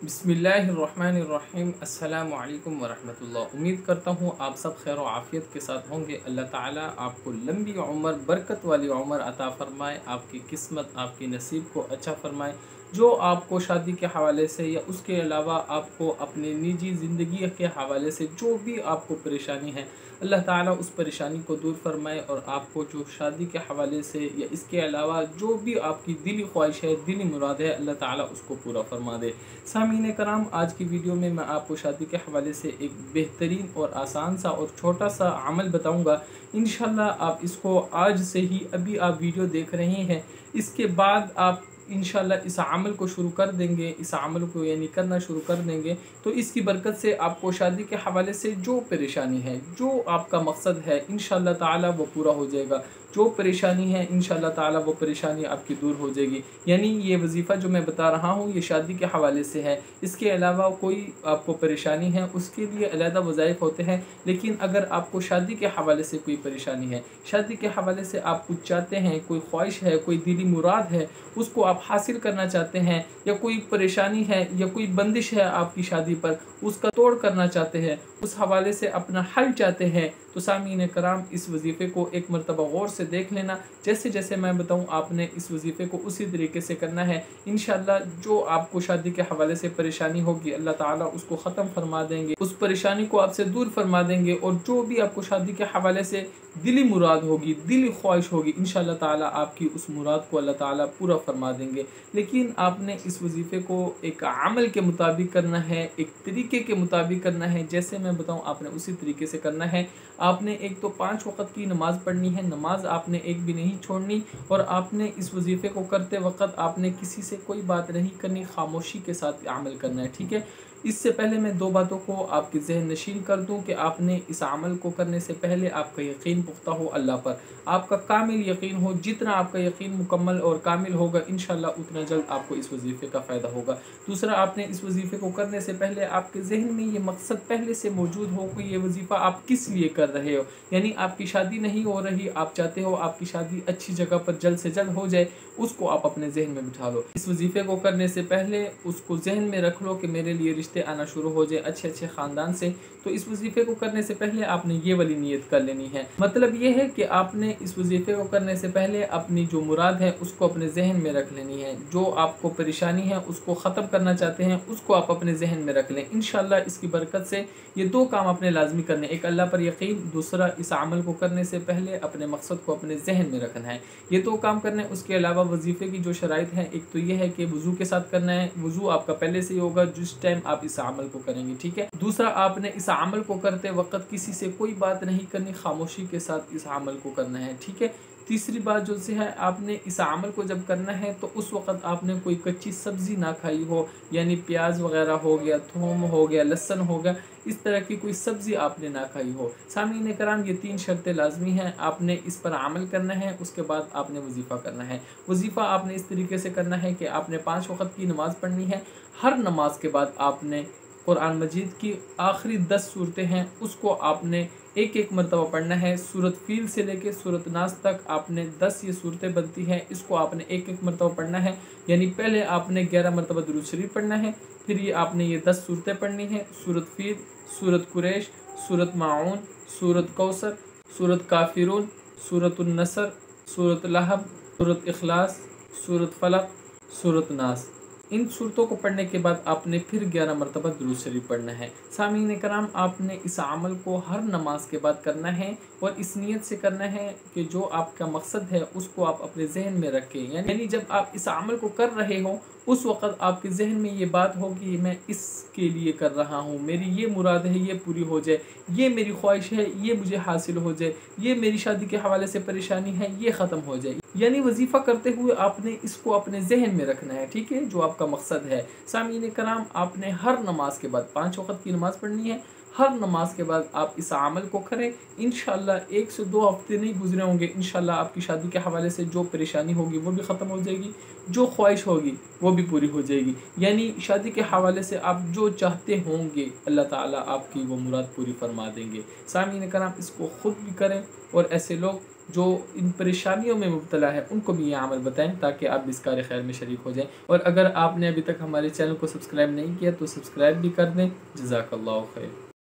बिस्मिल्लाहिर्रहमानिर्रहीम अस्सलामु अलैकुम वरहमतुल्लाह। उम्मीद करता हूँ आप सब खैर व आफ़ियत के साथ होंगे। अल्लाह ताला आपको लंबी उम्र, बरकत वाली उम्र अता फ़रमाए, आपकी किस्मत, आपकी नसीब को अच्छा फ़रमाए। जो आपको शादी के हवाले से या उसके अलावा आपको अपनी निजी ज़िंदगी के हवाले से जो भी आपको परेशानी है, अल्लाह ताला उस परेशानी को दूर फ़रमाए और आपको जो शादी के हवाले से या इसके अलावा जो भी आपकी दिली ख्वाहिश है, दिली मुराद है, अल्लाह ताला उसको पूरा फ़रमा दे। सामीन कराम, आज की वीडियो में मैं आपको शादी के हवाले से एक बेहतरीन और आसान सा और छोटा सा अमल बताऊंगा। इंशाल्लाह आप इसको आज से ही, अभी आप वीडियो देख रहे हैं, इसके बाद आप इंशाल्लाह इस अमल को शुरू कर देंगे, इस अमल को यानी करना शुरू कर देंगे, तो इसकी बरकत से आपको शादी के हवाले से जो परेशानी है, जो आपका मकसद है, इंशाल्लाह ताला वो पूरा हो जाएगा। जो परेशानी है इंशाल्लाह ताला वो परेशानी आपकी दूर हो जाएगी। यानी ये वजीफ़ा जो मैं बता रहा हूँ ये शादी के हवाले से है। इसके अलावा कोई आपको परेशानी है उसके लिए अलहदा वज़ाइफ होते हैं, लेकिन अगर आपको शादी के हवाले से कोई परेशानी है, शादी के हवाले से आप कुछ चाहते हैं, कोई ख्वाहिश है, कोई दिली मुराद है, उसको आप हासिल करना चाहते हैं, या कोई परेशानी है या कोई बंदिश है आपकी शादी पर, उसका तोड़ करना चाहते हैं, उस हवाले से अपना हल चाहते हैं, तो सामीन कराम इस वजीफ़े को एक मरतबा गौर से देख लेना। जैसे जैसे मैं बताऊं आपने इस वजीफ़े को उसी तरीके से करना है। इंशाल्लाह जो आपको शादी के हवाले से परेशानी होगी अल्लाह ताला उसको ख़त्म फरमा देंगे, उस परेशानी को आपसे दूर फरमा देंगे, और जो भी आपको शादी के हवाले से दिली मुराद होगी, दिली ख्वाहिश होगी, इंशाल्लाह ताला आपकी उस मुराद को अल्लाह ताला पूरा फरमा देंगे। लेकिन आपने इस वजीफ़े को एक अमल के मुताबिक करना है, एक तरीके के मुताबिक करना है। जैसे मैं बताऊं आपने उसी तरीके से करना है। आपने एक तो 5 वक़्त की नमाज़ पढ़नी है, नमाज आपने एक भी नहीं छोड़नी, और आपने इस वजीफ़े को करते वक़्त आपने किसी से कोई बात नहीं करनी, खामोशी के साथ अमल करना है, ठीक है। इससे पहले मैं 2 बातों को आपके ज़हन नशीन कर दूं कि आपने इस अमल को करने से पहले आपका यकीन पुख्ता हो अल्लाह पर, आपका कामिल यकीन हो। जितना आपका यकीन मुकम्मल और कामिल होगा इंशाल्लाह उतना जल्द आपको इस वजीफ़े का फ़ायदा होगा। दूसरा, आपने इस वजीफ़े को करने से पहले आपके ज़हन में ये मकसद पहले से मौजूद हो कि ये वजीफ़ा आप किस लिए कर रहे हो। यानी आपकी शादी नहीं हो रही, आप चाहते हो आपकी शादी अच्छी जगह पर जल्द से जल्द हो जाए, उसको आप अपने जहन में बिठा लो। इस वजीफ़े को करने से पहले उसको जहन में रख लो कि मेरे लिए रिश्ते आना शुरू हो जाए अच्छे अच्छे ख़ानदान से। तो इस वजीफ़े को करने से पहले आपने ये वाली नीयत कर लेनी है। मतलब ये है कि आपने इस वजीफ़े को करने से पहले अपनी जो मुराद है उसको अपने जहन में रख लेनी है। जो आपको परेशानी है उसको ख़त्म करना चाहते हैं उसको आप अपने जहन में रख लें। इंशाल्लाह इसकी बरकत से ये 2 काम आपने लाजमी करने, एक अल्लाह पर यकीन, दूसरा इस अमल को करने से पहले अपने मकसद को अपने जहन में रखना है। ये 2 काम करने। उसके अलावा वजीफ़े की जो शराइत हैं, एक तो ये है कि वज़ू के साथ करना है। वज़ू आपका पहले से ही होगा जिस टाइम आप इस अमल को करेंगे, ठीक है। दूसरा, आपने इस अमल को करते वक्त किसी से कोई बात नहीं करनी, खामोशी के साथ इस अमल को करना है, ठीक है। तीसरी बात जो से है, आपने इस अमल को जब करना है तो उस वक़्त आपने कोई कच्ची सब्ज़ी ना खाई हो, यानी प्याज वग़ैरह हो गया, थूम हो गया, लहसुन हो गया, इस तरह की कोई सब्ज़ी आपने ना खाई हो। सामीन कराम, ये 3 शर्तें लाजमी हैं। आपने इस पर अमल करना है, उसके बाद आपने वजीफ़ा करना है। वजीफ़ा आपने इस तरीके से करना है कि आपने 5 वक़्त की नमाज़ पढ़नी है। हर नमाज के बाद आपने कुरान मजीद की आखिरी 10 सूरतें हैं उसको आपने एक एक मरतबा पढ़ना है। सूरत फील से लेके सूरत नास तक आपने 10 ये सूरतें बनती हैं, इसको आपने एक एक मरतबा पढ़ना है। यानी पहले आपने 11 मरतबा दुरूद शरीफ पढ़ना है, फिर ये आपने ये 10 सूरतें पढ़नी हैं। सूरत फील, सूरत कुरैश, सूरत माऊन, सूरत कौसर, सूरत काफिरून, सूरत नसर, सूरत लहब, सूरत इखलास, सूरत फलक, सूरत नास। इन सूरतों को पढ़ने के बाद आपने फिर 11 मरतबा दुरूद शरीफ पढ़ना है। सामीन कराम, आपने इस अमल को हर नमाज के बाद करना है, और इस नीयत से करना है कि जो आपका मकसद है उसको आप अपने जहन में रखें। यानी जब आप इस अमल को कर रहे हो उस वक़्त आपके जहन में ये बात हो कि मैं इसके लिए कर रहा हूँ, मेरी ये मुराद है, ये पूरी हो जाए, ये मेरी ख्वाहिश है, ये मुझे हासिल हो जाए, ये मेरी शादी के हवाले से परेशानी है, ये ख़त्म हो जाए। यानी वजीफ़ा करते हुए आपने इसको अपने जहन में रखना है, ठीक है, जो आपका मकसद है। सामीन कराम, आपने हर नमाज के बाद 5 वक़्त की नमाज़ पढ़नी है। हर नमाज के बाद आप इस अमल को करें। इंशाअल्लाह 1 से 2 हफ्ते नहीं गुजरे होंगे, इंशाअल्लाह आपकी शादी के हवाले से जो परेशानी होगी वो भी ख़त्म हो जाएगी, जो ख्वाहिश होगी वो भी पूरी हो जाएगी। यानी शादी के हवाले से आप जो चाहते होंगे अल्लाह ताला आपकी वो मुराद पूरी फरमा देंगे। सामीन कराम, इसको ख़ुद भी करें और ऐसे लोग जो इन परेशानियों में मुब्तला है उनको भी ये अमल बताएं ताकि आप भी इस कार खैर में शरीक हो जाएं। और अगर आपने अभी तक हमारे चैनल को सब्सक्राइब नहीं किया तो सब्सक्राइब भी कर दें। जज़ाकल्लाहु खैर।